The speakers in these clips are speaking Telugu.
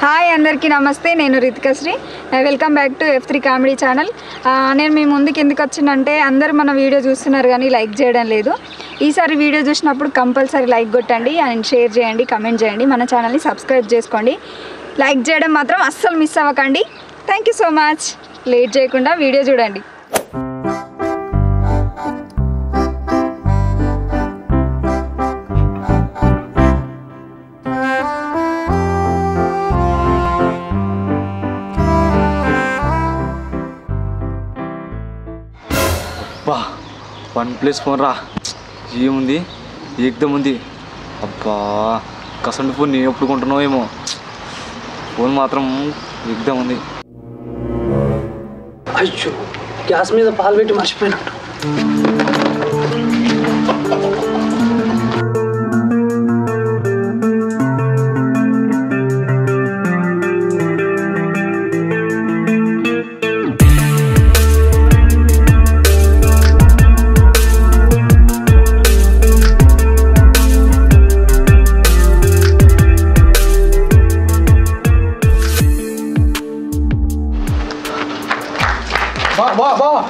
హాయ్ అందరికీ నమస్తే. నేను Ritikashri. Welcome back to F3 comedy channel. నేను మీ ముందుకు ఎందుకు వచ్చిందంటే అందరూ మన వీడియో చూస్తున్నారు కానీ లైక్ చేయడం లేదు. ఈసారి వీడియో చూసినప్పుడు కంపల్సరీ లైక్ కొట్టండి అండ్ షేర్ చేయండి, కమెంట్ చేయండి, మన ఛానల్ని సబ్స్క్రైబ్ చేసుకోండి. లైక్ చేయడం మాత్రం అస్సలు మిస్ అవ్వకండి. Thank you so much. Late చేయకుండా వీడియో చూడండి. అబ్బా OnePlus ఫోన్ రా, ఏముంది ఏకదం ఉంది. అబ్బా కసండి ఫోన్ నేను ఎప్పుడు కొంటున్నావు ఏమో, ఫోన్ మాత్రం ఏకదం ఉంది. అయ్యో గ్యాస్ మీద పాలు పెట్టి మర్చిపోయినట్టు.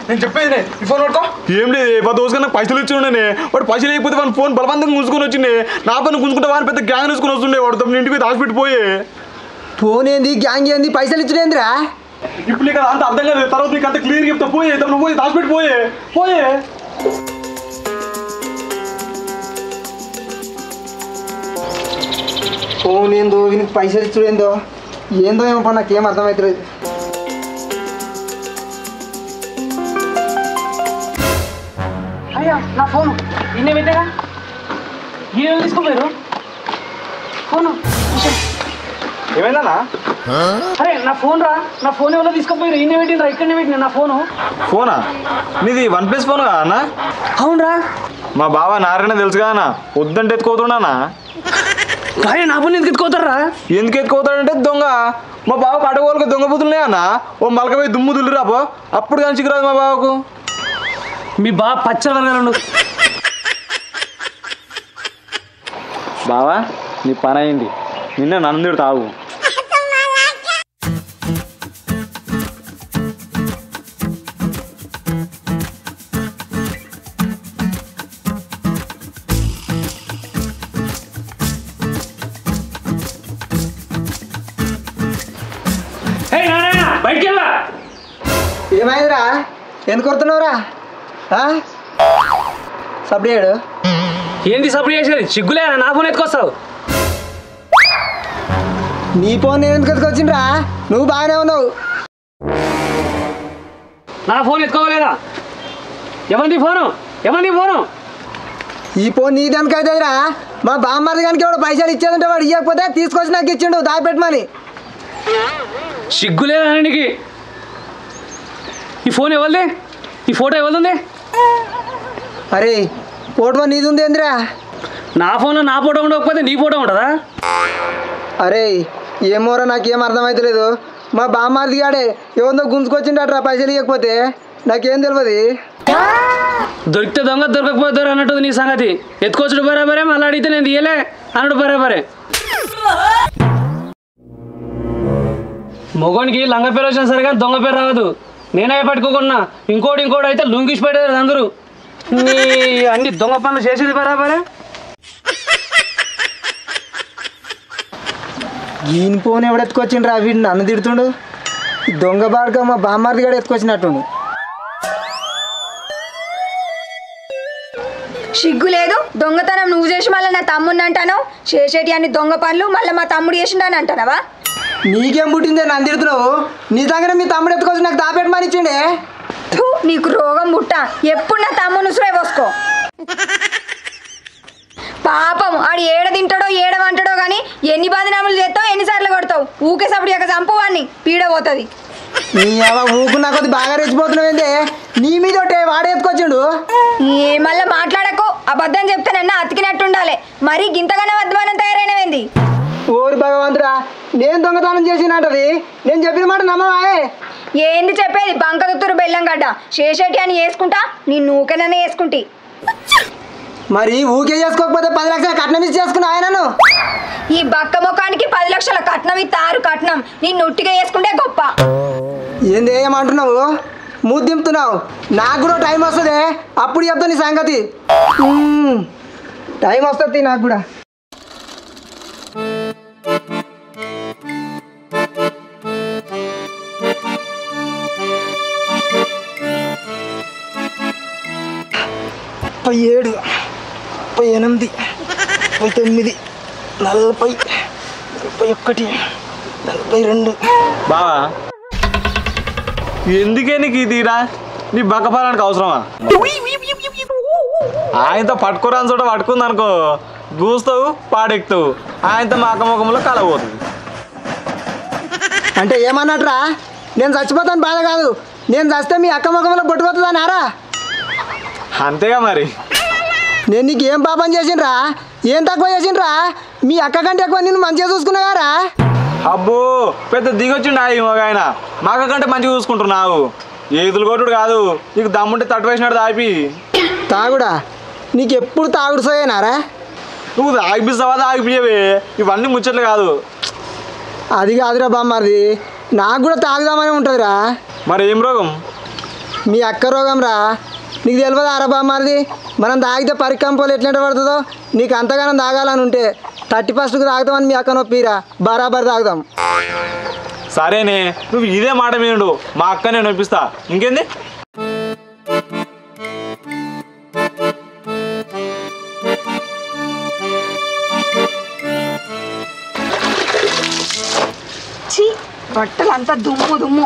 నేను చెప్పేది ఈ ఫోన్ పట్టుకో. ఏం లేదు, మా దోస్తు నాకు పైసలు ఇచ్చి ఉండే, వాడు పైసలు లేకపోతే వాడి ఫోన్ బలవంతంగా గుంజుకొని వచ్చిండే. నా పని గుంజుకుంటే వాడిని పెద్ద గ్యాంగ్ తీసుకుని వస్తుండే. వాడు తప్ప ఇంటికి హాస్పిటల్ పోయే. ఫోన్ ఏంది, గ్యాంగ్ ఏంది, పైసలు ఇచ్చినేందిరా? ఇప్పుడు నీకు అంత అర్థం కాదు, తర్వాత నీకు అంత క్లియర్ చెప్తా. పోయే తప్పుడు పోయి హాస్పిటల్ పోయే పోయే. ఫోన్ ఏందో, వీనికి పైసలు ఇచ్చుడు ఏందో ఏమో నాకేం అర్థమవుతుంది. అయ్యా నా ఫోను నిన్నే పెట్టారా? ఏం తీసుకోలేరు ఫోను? ఏమైందన్నా? అరే నా ఫోన్ రా, నా ఫోన్ ఎవరో తీసుకోపోయారు. ఇన్నే పెట్టినరా? ఇక్కడనే పెట్టిన నా ఫోను. ఫోనా? నీది OnePlus ఫోన్ కదా అన్న? అవునరా. మా బావ నారాయణ తెలుసు కదా అన్న, వద్దంటే ఎత్తుకోతున్నానా. కానీ నా ఫోన్ ఎందుకు ఎత్తుకోతారా? ఎందుకు ఎత్తుకోతాడంటే దొంగ. మా బావకు అడగోళ్ళకి దొంగ బుద్ధులే అన్న. ఓ మలకపోయి దుమ్ము దుల్లురాపో, అప్పుడు కానీ చిక్కురాదు మా బావకు. మీ బావ పచ్చల వర్గాలు. బావా నీ పని అయింది, నిన్న నన్ను తాగు. ఏమైందిరా? ఎందుకు కొడుతున్నావురా? సబ్డియాడు ఏంది? సబ్డి చేసేది సిగ్గులే. నా ఫోన్ ఎత్తుకొస్తావు? నీ ఫోన్ నేను ఎందుకు ఎత్తుకొచ్చిండ్రా? నువ్వు బాగానే ఉన్నావు. నా ఫోన్ ఎత్తుకోలేదా? ఎవరిది ఫోను? ఎవరిది ఫోను? ఈ ఫోన్ నీది ఎందుకైతుందిరా? మా బామ్మది కనుక ఎవడో పైసలు ఇచ్చేదంటే వాడు ఇవ్వకపోతే తీసుకొచ్చి నాకు ఇచ్చిండు దాచిపెట్టమని. సిగ్గులేదా నీకు? ఈ ఫోన్ ఎవరిది? ఈ ఫోటో ఎవరిది? అరే ఫోటో నీది ఉంది ఏందిరా? నా ఫోన్లో నా ఫోటో ఉండకపోతే నీ ఫోటో ఉంటుందా? అరే ఏమోరా, నాకేం అర్థమవుతలేదు. మా బామ్మారిది గాడే ఎవరిదో గుంజుకొచ్చిండట్రా పైసలు ఇవ్వకపోతే. నాకేం తెలియదు. దొరికితే దొంగ, దొరకకపోతారు అన్నట్టు నీ సంగతి. ఎత్తుకొచ్చుడు బరాబరే, మళ్ళీ అడిగితే నేను తీయలే అన్నట్టు బరాబరే. మొగోనికి లంగ పేరు వచ్చినా సరే కానీ దొంగ పేరు రావద్దు. నేనే పట్టుకోకున్నా, ఇంకోటి అయితే లుంగిసి పెట్టారు అందరూ. నీ అన్ని దొంగ పనులు చేసేది బరాబరే. ఈయన ఫోన్ ఎవడు ఎత్తుకొచ్చిండ్రా? వీడిని నన్ను తిడుతుండు. దొంగ బాడుగా మా బామ్మారిది కూడా ఎత్తుకొచ్చినట్టుండు. సిగ్గు లేదు. దొంగతనం నువ్వు చేసి మళ్ళీ నా తమ్ముడిని అంటాను. చేసేటి అన్ని దొంగ పనులు మళ్ళీ మా తమ్ముడు చేసిండని అంటానవా? నీకేం పుట్టిందే నన్ను తిడుతున్నావు? నీ దగ్గర మీ తమ్ముడు ఎత్తుకొచ్చి నాకు దాపెట్టమని ఇచ్చిండే. నీకు రోగం పుట్ట. ఎప్పుడు నా తమ్ముడు ఉసురే పోసుకో. పాపం ఆడు ఏడ తింటాడో ఏడ వంటాడో కానీ ఎన్ని బదనాములు చేస్తావు, ఎన్నిసార్లు కొడతావు. ఊకే సప్పుడు యొక్క చంపువాన్ని పీడ పోతుంది. నీ ఊకున్నా కొద్ది బాగా రెచ్చిపోతున్నావు ఏందే? నీ మీద వాడే ఎత్తుకొచ్చిండు. మళ్ళీ మాట్లాడకు. అబద్ధం చెప్తానన్నా అతికినట్టుండాలి. మరీ గింతగానే అధ్వానం తయారైనవేంది? ఓరి భగవంతుడా, నేను దొంగతనం చేసినది నేను చెప్పిన మాట నమ్మవాయే? ఏంది చెప్పేది? బంకదుత్తురు బెల్లం గడ్డ. శేషటి అని వేసుకుంటా, నీ నూకెననే వేసుకుంటి. మరి ఊకే చేసుకోకపోతే 10 లక్షల కట్నం ఇచ్చి చేసుకున్నా ఆయనను. ఈ బక్క ముఖానికి 10 లక్షల కట్నం ఇస్తారు కట్నం, నేను నుట్టిగా చేసుకుంటే గొప్ప. ఏంది ఏమంటున్నావు? మూతి దింపుతున్నావు. నాకు కూడా టైం వస్తుంది, అప్పుడు చెప్తా నీ సంగతి. టైం వస్తుంది నాకు కూడా. ముప్పై 7, 38, 39, 40, 41, 42. బావా ఎందుకే నీకు ఇది తీరా? నీ బక్కపాలానికి అవసరమా? ఆయనతో పట్టుకోరాని చోట పట్టుకుంది అనుకో, గూస్తావు పాడెక్కుతావు, ఆయనతో మా అక్కముఖంలో కలబోతుంది. అంటే ఏమన్నట్రా? నేను చచ్చిపోతాను బాధ కాదు, నేను చస్తే మీ అక్క ముఖంలో పట్టుకోతుందా నారా? అంతేగా మరి. నేను నీకు ఏం పాపం చేసిండ్రా? ఏం తక్కువ చేసిండ్రా? మీ అక్క కంటే ఎక్కువ నేను మంచిగా చూసుకున్నావారా? అబ్బో పెద్ద దిగొచ్చిండు ఆయన, మా అక్క కంటే మంచిగా చూసుకుంటున్నావు. ఏదులు కొట్టుడు కాదు, నీకు దమ్ముంటే తట్టు వేసినాడు తాపి. తాగుడా? నీకు ఎప్పుడు తాగుడు సోయేనారా? నువ్వు తాగిపిస్తావా తాగిపియవే, ఇవన్నీ ముచ్చట్లు కాదు. అది కాదురా బామ్మది, నాకు కూడా తాగుదామని ఉంటుందిరా. మరి ఏం రోగం? మీ అక్క రోగం రా, నీకు తెలియదు ఆరా బామ్మది. మనం తాగితే పరికంపోలు ఎట్లంటే పడుతుందో, నీకు అంతగానం తాగాలని ఉంటే 31కు తాగుతామని మీ అక్క నొప్పిరా, బరాబర్ తాగుదాం. సరేనే, నువ్వు ఇదే మాట మీడు, మా అక్క నేను నొప్పిస్తా. ఇంకేంది? బట్టలంతా దుమ్ము దుమ్ము,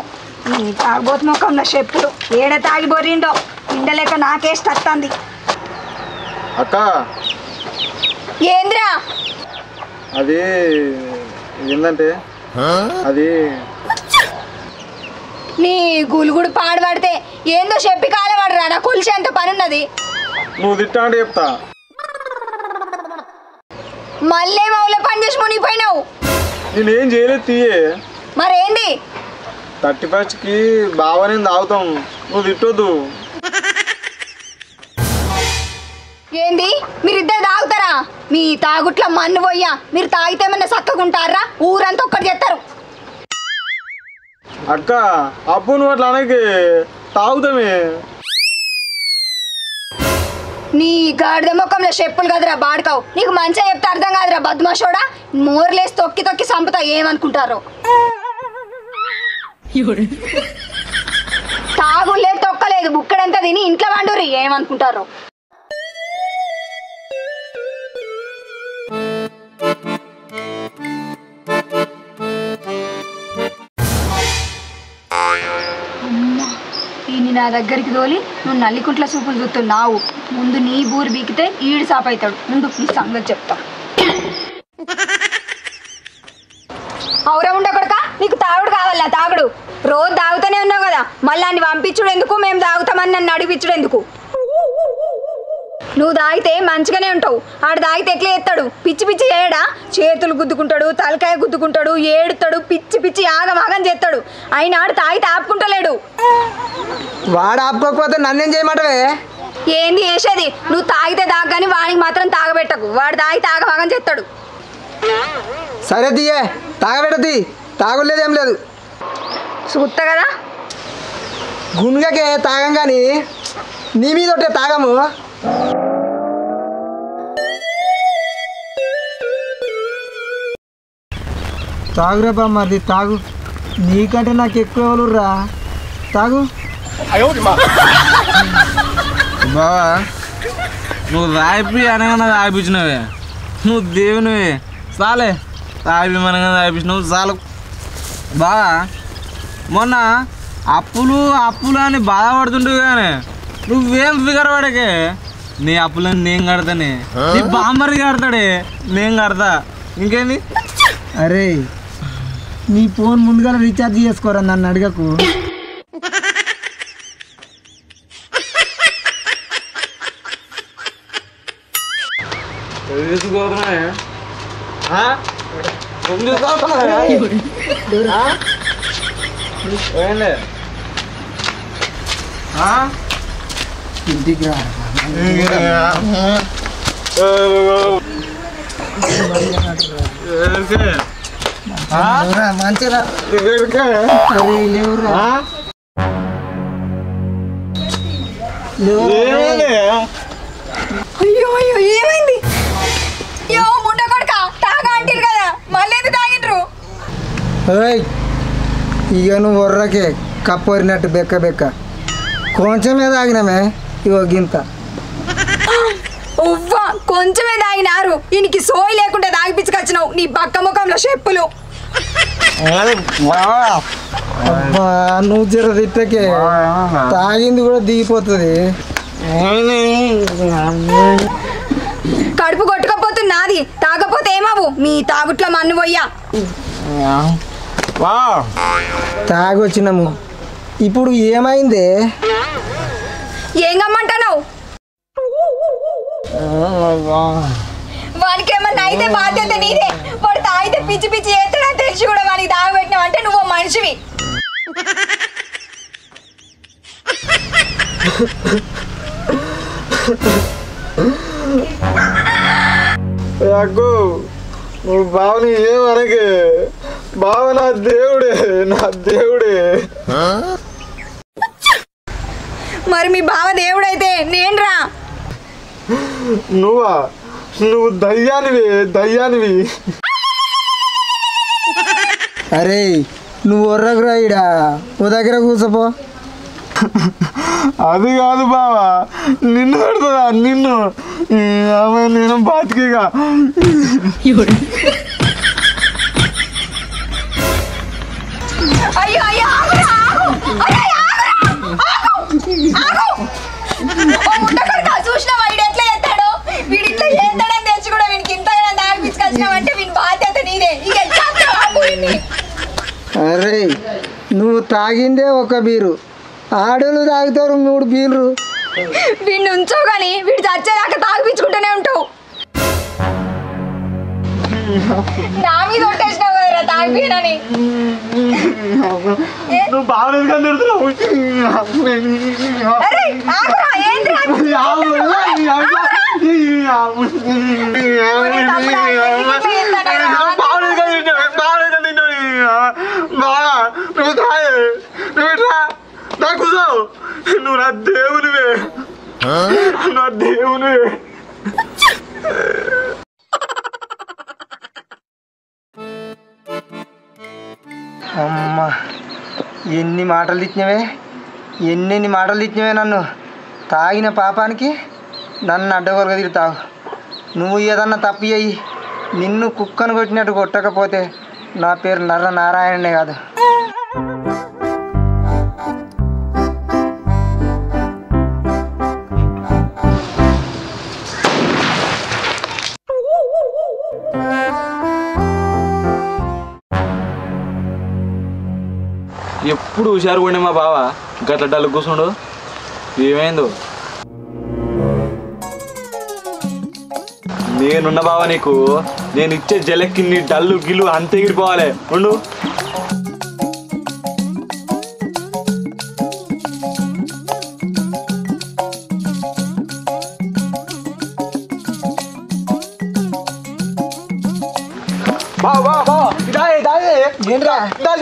తాగబోతు ముఖంలో చెప్పులు ఏడ తాగి బొర్రిండో, ఇండలేక నాకేసి తత్తంది. అక్క ఏంద్రా? అది ఏంటంటే అది నీ గులుగుడు పాడుపడితే ఏందో చెప్పి కాలవాడరా, నా కొలిసి ఎంత పని ఉన్నది. నువ్వు తిట్టా అంటే చెప్తా. మళ్ళీ మౌల పని చేసి మునిగిపోయినావు. నేనేం చేయలేదు తీయే. మరేంది? 31కి బావనే తాగుతాం, నువ్వు తిట్టొద్దు. ఏంది మీరిద్దరు తాగుతారా? మీ తాగుట్ల మన్ను పోయ్యా, మీరు తాగితే ఏమన్నా చక్కగుంటారా? ఊరంతా ఒక్కటి చేస్తారు. అక్క అప్పు నువ్వు అట్లా అనకి, తాగుతామే. నీ గాడిద ముఖంలో చెప్పులు కదరా బాడుకావు, నీకు మంచిగా చెప్తే అర్థం కాదురా బద్మాషోడా. మోర్లేసి తొక్కి తొక్కి సంపుతా, ఏమనుకుంటారో. తాగులేదు తొక్కలేదు, బుక్కడంతా తిని ఇంట్లో వండుర్రి, ఏమనుకుంటారో. ఈయన నా దగ్గరికి తోలి నువ్వు నల్లికుంట్ల సూపులు చూస్తున్నావు. ముందు నీ బూరు బీకితే ఈడు సాపవుతాడు. ముందు నీ సంగతి చెప్తా. అవురా ఉండకొడక, నీకు తాగుడు కావాలా? తాగుడు రోజు తాగుతూనే ఉన్నావు కదా, మళ్ళీ అన్ని పంపించుడు ఎందుకు? మేము తాగుతామని నన్ను అడిపించుడు ఎందుకు? నువ్వు తాగితే మంచిగానే ఉంటావు, ఆడు తాగితే ఎట్లా చేస్తాడు? పిచ్చి పిచ్చి చేయడా? చేతులు గుద్దుకుంటాడు, తలకాయ గుద్దుకుంటాడు, ఏడుతాడు, పిచ్చి పిచ్చి ఆగమాగం చేస్తాడు. ఆయన ఆడు తాగితే ఆపుకుంటలేడు. వాడు ఆపుకోకపోతే నన్నేం చేయమంటవే? ఏంది చేసేది? నువ్వు తాగితే తాగని వానికి మాత్రం తాగబెట్టకు, వాడు తాగితే ఆగమాగం చేస్తాడు. సరే తీయే, తాగబెట్టది, తాగులేదేం లేదు. చూస్తా కదా గున్గకే తాగం కానీ నీ మీద ఒకటే తాగము. తాగురా బామ్మది, తాగు. నీకంటే నాకు ఎక్కువ ఎవరురా, తాగు. బావా నువ్వు రాయిపి అనగా తాగిపించినవే, నువ్వు దేవునివే. చాలే తాగిపి అనగా తాగిపించినవు చాలు. బావా మొన్న అప్పులు అప్పులు అని బాధపడుతుంటావు కానీ నువ్వేం ఫిగర్ పడకే. నీ అప్పులని నేను కడతానే, నీ బామ్మరి కడతాడే, నేను కడతా. ఇంకేంది? అరే నీ ఫోన్ ముందుగా రీఛార్జ్ చేసుకోరా, నన్ను అడగకు. ఇంటికి రా. మంచిగా అయ్యో అయ్యో ఏమైంది? అయ్యో ముండ కొడుక తాగా అంటారు కదా, మళ్ళీ ఎందుకు తాగిండ్రు? ఇక నువ్వు వర్రకే కప్పరినట్టు బెక్క బెక్క కొంచెమే తాగినామే ఇగో గింత. ఉవ్వా కొంచెమే తాగినారు, ఈయనకి సోయి లేకుండా తాగిపించుకొచ్చినావు నీ పక్క ముఖంలో చెప్పులు. అబ్బా నువ్వు జర తిట్టకే, తాగింది కూడా దిగిపోతుంది. కడుపు కొట్టుకపోతున్నది, తాగపోతే ఏమవు మీ తాగుట్ల మన్ను పోయ్యా. తాగొచ్చినాము, ఇప్పుడు ఏమైంది? ఏం గమ్మంటున్నావు? వానికి ఏమన్నా అయితే బాధ్యత నీదే. వాడు తాగితే పిచ్చి పిచ్చి చేస్తాడని తెలిసి కూడా వానికి తాగబెట్టినావు అంటే నువ్వు మనిషివి. అగ్గు నువ్వు బావని ఏమనకే, బావ నా దేవుడే, నా దేవుడే. మరి మీ బావ దేవుడైతే నేనురా. నువ్వా? నువ్వు దయ్యానివి, దయ్యానివి. అరే నువ్వు ఒర్రకురా, ఇడా ఓ దగ్గర కూర్చోపో. అది కాదు బావా, నిన్ను పెడుతుందా నిన్ను? నేను బతికిగా. అయ్యో అయ్యో ఆగురా, ఆగు. అరే, ఆగురా, ఆగు, ఆగు. ఓ ముట్టకొడుకా, చూసినావా వీడు ఎట్లా చేస్తాడో? వీడు ఇట్లా చేస్తాడని తెలిసి కూడా వీడికి ఇంతగా తాగిపించుకొచ్చినావంటే వీని బాధ్యత నీదే. ఇక ఎట్లా ఆగు వీడిని. అరే నువ్వు తాగిందే ఒక బీరు, ఆడోళ్ళు తాగుతారు 3 బీర్లు. వీడిని ఉంచో కానీ వీడు చచ్చేదాకా తాగిపించుకుంటూనే ఉంటావు. నా మీద కొట్టేసినావు కదరా తాగిపోయినని. నువ్వు బాగలేదు కానీ తిడుతున్నావు. అరే ఆగురా, ఏందిరా? నువ్వు నా దేవునివే, నా దేవునివే. అమ్మా ఎన్ని మాటలు తిచ్చినవే, ఎన్నెన్ని మాటలు తిచ్చినవే. నన్ను తాగిన పాపానికి నన్ను అడ్డగోలుగా తిడతావు. నువ్వు ఏదన్నా తప్పు చేయి, నిన్ను కుక్కను కొట్టినట్టు కొట్టకపోతే నా పేరు నర్ర నారాయణనే కాదు. ఎప్పుడు హుషారు పోయినా మా బావ గట్ల డల్లు కూర్చుండు. ఏమైందో? నేనున్న బావ నీకు, నేను ఇచ్చే జలక్కి నీ డల్లు గిల్లు అంతే ఎగిరిపోవాలి. ఉండు.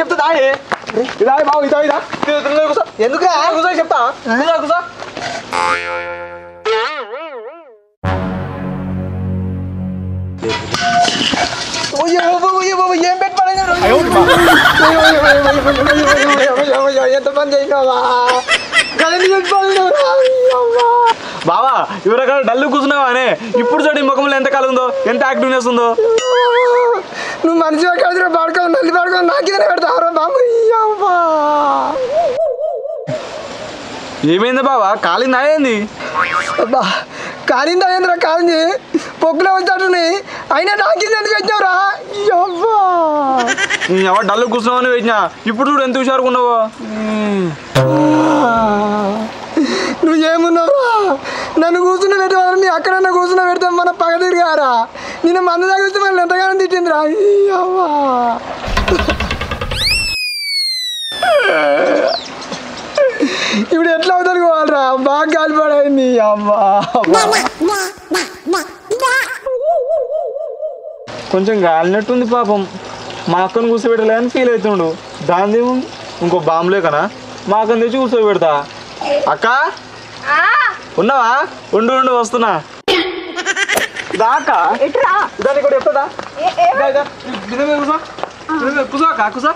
చెప్తా దాయే ఇదా బాబు, ఇదా ఇదా ఎందుకురా కూర్చో చెప్తా. కూర్చో ఏం పెట్టుకోలేదు, ఎంతమంది అయినావా? బావా ఇవరకాల డల్లు కూర్చున్నావా అనే ఇప్పుడు చూడు ఈ ముఖంలో ఎంత కాలం ఉందో, ఎంత యాక్టివ్నెస్ ఉందో. నువ్వు మనిషి కలిసి పడుకో, నల్లి పడుకో, నాకేదైనా పెడతావరా బాబు. ఏమైంది బావా, కాలిందా ఏంది? అబ్బా కాలిందా ఏంద్రా? కాలింది పొక్కులో వచ్చాడుని, అయినా నాకింది ఎందుకు వచ్చినావురా? ఎవరు డల్లు కూర్చున్నావని పెట్టినా, ఇప్పుడు చూడు ఎంత హుషారుగా ఉన్నావో. నువ్వు ఏమున్నావురా? నన్ను కూర్చుని పెట్టేవారు, నీ అక్కడన్నా కూర్చుని పెడతాం మన పగ తిరిగారా? నేను మందు తగ్గిస్తే మళ్ళీ ఎంతగానో తిట్టిందిరా. ఇప్పుడు ఎట్లా అవుతారు పోవాలరా? బాగా గాలిపడైంది. అమ్మా కొంచెం గాలినట్టుంది పాపం. మా అక్కను కూర్చోబెట్టలేదని ఫీల్ అవుతుండు. దాని ఇంకో బాంబులే కన్నా మా అక్కను తెచ్చి కూర్చోబెడతా. అక్క ఉన్నావా? ఉండు ఉండు వస్తున్నా. దాకా దాన్ని కూడా చెప్తుందా? కూసో అక్క కూసో.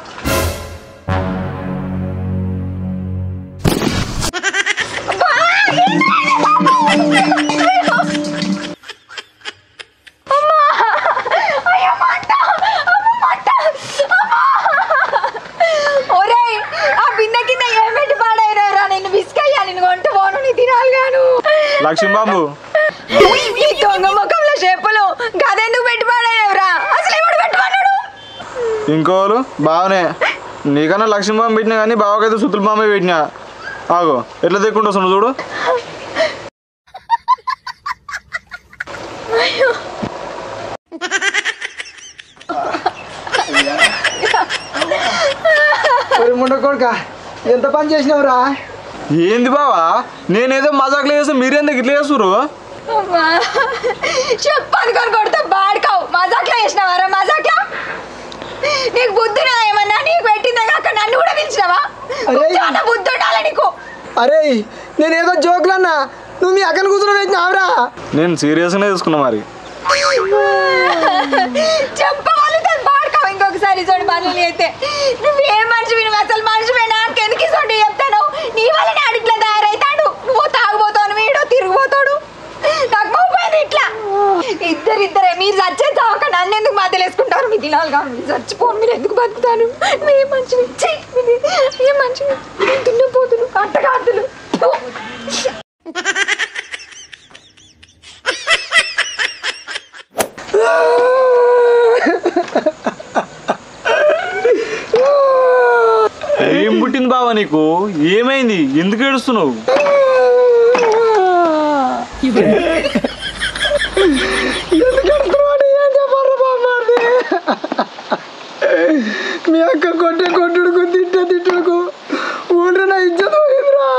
లక్ష్మీబాబు దొంగ ముఖంలో చెప్పులు గదెందుకు పెట్టి పాడేవరా? అసలు ఎవడు పెట్టుకున్నాడు? ఇంకోరు బావనే. నీకన్నా లక్ష్మీబాబు పెట్టినా కానీ బావకైతే సుతుల బాంబే పెట్టినా. ఆగో ఎట్లా తెక్కుంటూ వస్తున్నావు చూడు. కొడుక ఎంత పని చేసినావురా? ఏంది బావా, నేనేదో మజాకులు చేస్తే మీరెందుకు ఇట్లా చేస్తురు? చెప్పనుకొని కొడతా బాడుకావు. మజాక్లో చేసినావారా? మజాక్లో నీకు బుద్ధినా ఏమన్నా? నీకు పెట్టిందే కాక నన్ను కూడా పిలిచినావా? బుద్ధి ఉండాలి నీకు. అరే నేనేదో జోకులన్నా, నువ్వు మీ అక్కని కూతురు పెట్టినావురా? నేను సీరియస్గానే తీసుకున్నా మరి. చెప్పవాలి బాడుకావు. ఇంకొకసారి చూడు పనులు అయితే నువ్వేం మనిషివి? నువ్వు అసలు మనిషివే. నాకెందుకు ఇసోటి చెప్తాను? నీ వల్లనే అడిగిట్లా తయారవుతాడు. నువ్వు తాగుపోతావు, వీడో తిరిగిపోతాడు. నాకు మోపోయింది ఇట్లా. ఇద్దరే మీరు చచ్చేస్తావు. నన్ను ఎందుకు మధ్యలో వేసుకుంటారు? మీ దినాలు కాదు, మీరు చచ్చిపోను. మీరు ఎందుకు బతుకుతాను? ఏ మనిషివి? ఏ మనిషివి? దున్నపోతులు అట్టగాతులు. ఏం పుట్టింది బావా నీకు? ఏమైంది? ఎందుకు ఏడుస్తున్నావు? మీ అక్క కొట్టుడుకు తిట్టుడుకు ఊళ్ళో నా ఇజ్జత్ పోయిందిరా.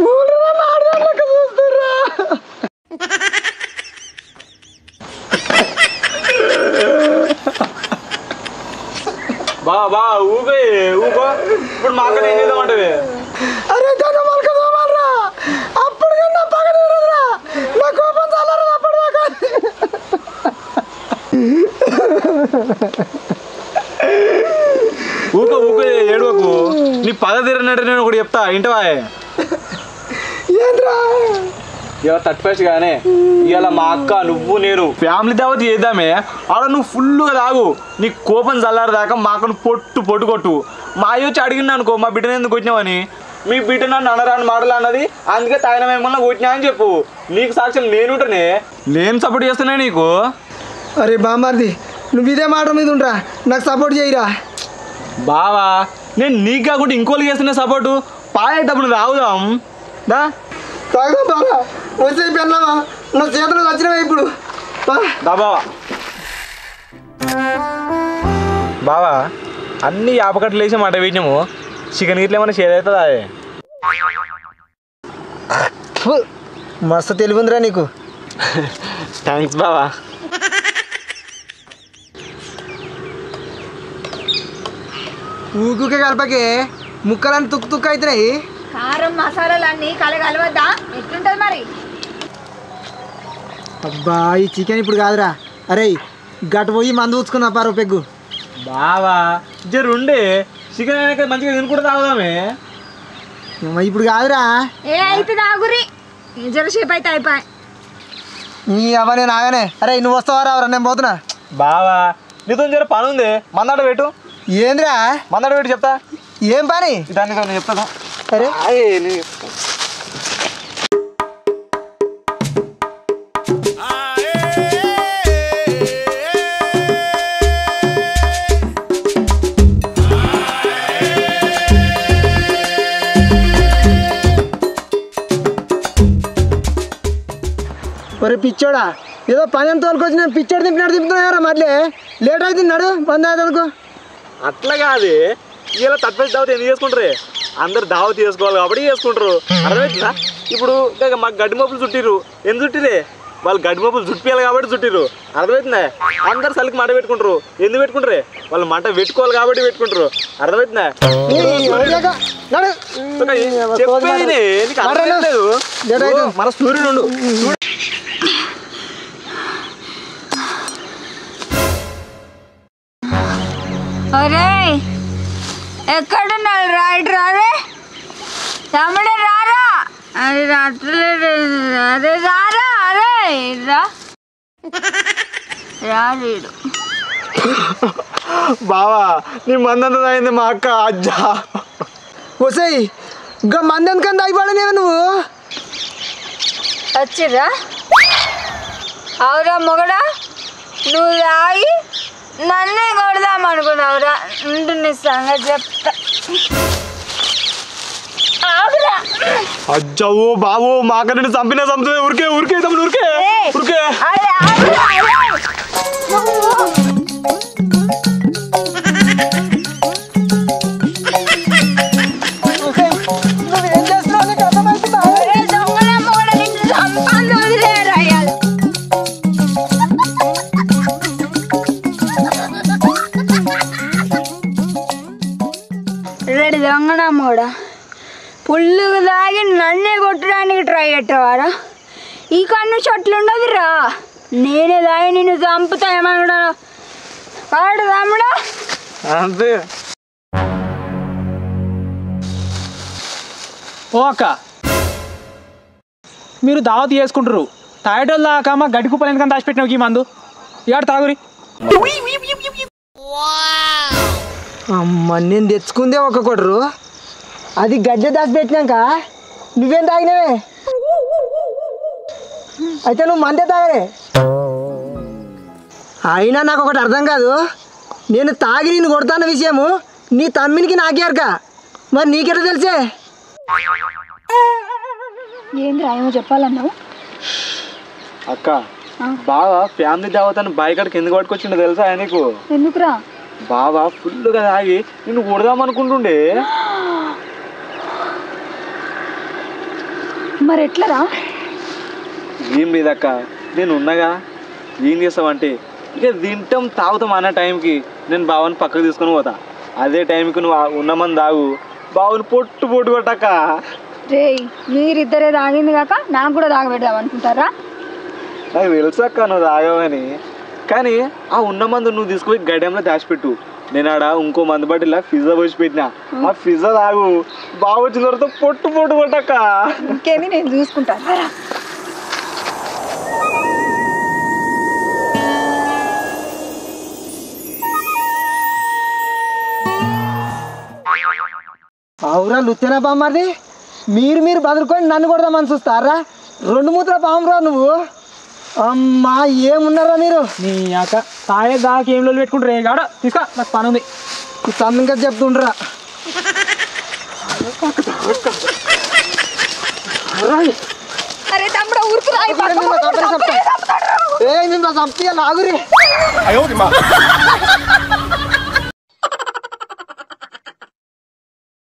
ఊళ్ళో నా ఆడదాళ్ళకి చూస్తుర్రా. బా ఊపే ఊపో. ఇప్పుడు మా అక్కడ ఏం చేద్దామంటే? అరే దాన్ని మలకదోమరా. అప్పుడు కన్నా పగ తీరదురా. నా కోపం చాలరా అప్పటిదాకా. ఊకే ఏడవకు. నీ పగ తీరనట్టు నేను ఒకటి చెప్తా, ఇంటవా? ఏంద్రా? ఇవాళ 31 గానే ఇవాళ మా అక్క నువ్వు నేను ఫ్యామిలీ దావత్ చేద్దామే. ఆడ నువ్వు ఫుల్గా తాగు. నీ కోపం చల్లారదాకా మా అక్కను పొట్టు కొట్టు. మా అయ్య వచ్చి అడిగింది అనుకో, మా బిడ్డను ఎందుకు కొట్టినావని. మీ బిడ్డ నన్ను అనరాని మాటలు అన్నది, అందుకే తాగిన మేమన్నా కొట్టినా అని చెప్పు. నీకు సాక్ష్యం నేనుంటనే. నేను సపోర్ట్ చేస్తున్నా నీకు. అరే బామ్మారిది, నువ్వు ఇదే మాట మీద ఉండరా, నాకు సపోర్ట్ చేయరా. బావా నేను నీకు కాకుండా ఇంకోళ్ళు చేస్తున్నా సపోర్టు. పాయేటప్పుడు తాగుదాం దా. తాగుదాం బావా. వచ్చే పెళ్ళావా, నా చేతులు వచ్చినవా ఇప్పుడు. బావా బావా అన్ని యాపకట్లు వేసి మాట వేసినాము. చికెన్ గిట్ల ఏమైనా షేర్ అవుతుందా? మస్తు తెలివిందిరా నీకు. థ్యాంక్స్ బావా. ఊకే కలపకే, ముక్కలన్నీ తుక్కు అవుతున్నాయి. కారం మసాలాలు అన్నీ కలవద్దా? ఎట్లుంటది మరి? అబ్బా ఈ చికెన్ ఇప్పుడు కాదురా. అరే గట్టు పోయి మందు ఊచుకున్నా పారు పెగ్గు. బావా జరుండే చికెన్ అయినా మంచిగా తినుకుంటూ తాగుదామే. ఇప్పుడు కాదురా. ఏ అయితే తాగురి, జరసేపు అయితే అయిపోయి. నీ అవ్వ నేను ఆగానే. అరే నువ్వు వస్తావా రావరా? నేను పోతున్నా. బావా నీతో జర పని ఉంది, మందాడ పెట్టు. ఏంద్రా? మందాడ పెట్టు చెప్తా. ఏం పని? దాన్ని నేను చెప్తా. అరే ఒరే పిచ్చోడా, ఏదో పని ఎంత తోలుకొచ్చి నేను పిచ్చోడు తింపినాడు తింటున్నారా? మళ్ళీ లేట్ అవుతున్నాడు బంద్ అవుతుందికో. అట్లా కాదు, ఇలా తప్పేసి దావత్ ఎందుకు చేసుకుంటారు? అందరు దావత్ చేసుకోవాలి కాబట్టి చేసుకుంటారు. అర్థమవుతుందా? ఇప్పుడు మాకు గడ్డి మోపులు చుట్టిర్రు. ఎందుకు చుట్టిరే? వాళ్ళు గడ్డి పప్పులు చుట్టియాలి కాబట్టి చుట్టిరు. అర్థమవుతుందా? అందరు చలికి మంట పెట్టుకుంటారు. ఎందుకు పెట్టుకుంటారే? వాళ్ళు మంట పెట్టుకోవాలి కాబట్టి పెట్టుకుంటారు. అర్థమవుతుందా? చెప్పేది నీకు అర్థమవుతలేదు. మన సూర్యుడు అరే ఎక్కడున్నారు? రైట్ రారే తమ్ముడే రారా. అరే రాత్రలేదు. అరే రారా. అరే రాడు బావా నీ మందంతా తాగింది మా అక్క అజ్జా. వసాయి ఇంకా మంది ఎందుకని తాగిపడనేవా నువ్వు? వచ్చిర్రా? అవురా మొగడా, నువ్వు తాగి నన్నే కొడదామనుకున్నావురా. నీ సంగతి చెప్తా. అజ్జావు బాబు మా అక్క నిన్ను చంపినా చంపుతుంది. ఉరికే ఉరికే తమ్ముడు ఉరికే ఉరికే. నువ్వేం చేస్తున్నావు? నీకు అర్థమవుతుందా? రెడీ దొంగనమ్మోడా, పుల్లుగా తాగి నన్నే కొట్టడానికి ట్రై పెట్టేవారా? ఈ కన్ను చెట్లు ఉండదురా. నేనే తాగి నిన్ను చంపుతా ఏమన్నా వాడు తమ్ముడా. అంతే. ఓ అక్క, మీరు దావత్ చేసుకుంటారు. తాగేటోళ్ళు దాకా మా గడ్డి కుప్పలు ఎందుకని దాచిపెట్టినావు ఈ మందు? ఇవాడు తాగురి. అమ్మ నేను తెచ్చుకుందే ఒక కొడరు, అది గడ్డ దాచి పెట్టినాక నువ్వేం తాగినవే? అయితే నువ్వు మందే తాగలే. అయినా నాకు ఒకటి అర్థం కాదు, నేను తాగి నేను కొడతాన్న విషయము నీ తమ్మినికి నాకేరక, మరి నీకెట్లా తెలిసే? ఏంద్రా ఏమో చెప్పాలన్నావు? అక్క బావా ఫ్యామిలీ దావతాన్ని బాయికాడికి ఎందుకు పట్టుకొచ్చిండో తెలుసా నీకు? ఎందుకురా? బావా ఫుల్గా తాగి నిన్ను కొడదామనుకుంటుండే. మరి ఎట్లరా? ఏం లేదక్క, నేను ఉన్నగా. ఏం చేస్తావంటే ఇక తింటాం తాగుతాం అన్న టైంకి నేను బావని పక్కకు తీసుకొని పోతా. అదే టైంకి నువ్వు ఉన్నమని తాగు, బావుని పొట్టు పొట్టు కొట్టక్క. రే మీరిద్దరే తాగింది కాక నాకు కూడా తాగబెడదాం అనుకుంటారా? నాకు తెలుసక్క నువ్వు తాగవని, కానీ ఆ ఉన్న మందు నువ్వు తీసుకుపోయి గడ్డంలో దాచిపెట్టు. నేను ఆడ ఇంకో మందు బట్టిలా పిజ్జా పోసి పెట్టినా, ఆ పిజ్జా తాగు, బాగా వచ్చిన తర్వాత పొట్టు పొట్టు కొట్టక్క. ఇంకేమి నేను చూసుకుంటాను. అవురా లుత్తేనా బామ్మది, మీరు బదులుకొని నన్ను కొడదామని చూస్తారా? 2 మూత్ర పామురా నువ్వు. అమ్మా ఏమున్నారా మీరు? నీ అక్క తాగే దాకా ఏం లోలు పెట్టుకుంటారు. గాడ తీసుకో, నాకు పని ఉంది. తమ్మింకా చెప్తుండ్రా. అరే తమ్ముడు ఊరుకురా. ఏ నిన్న చంపి నాగురి.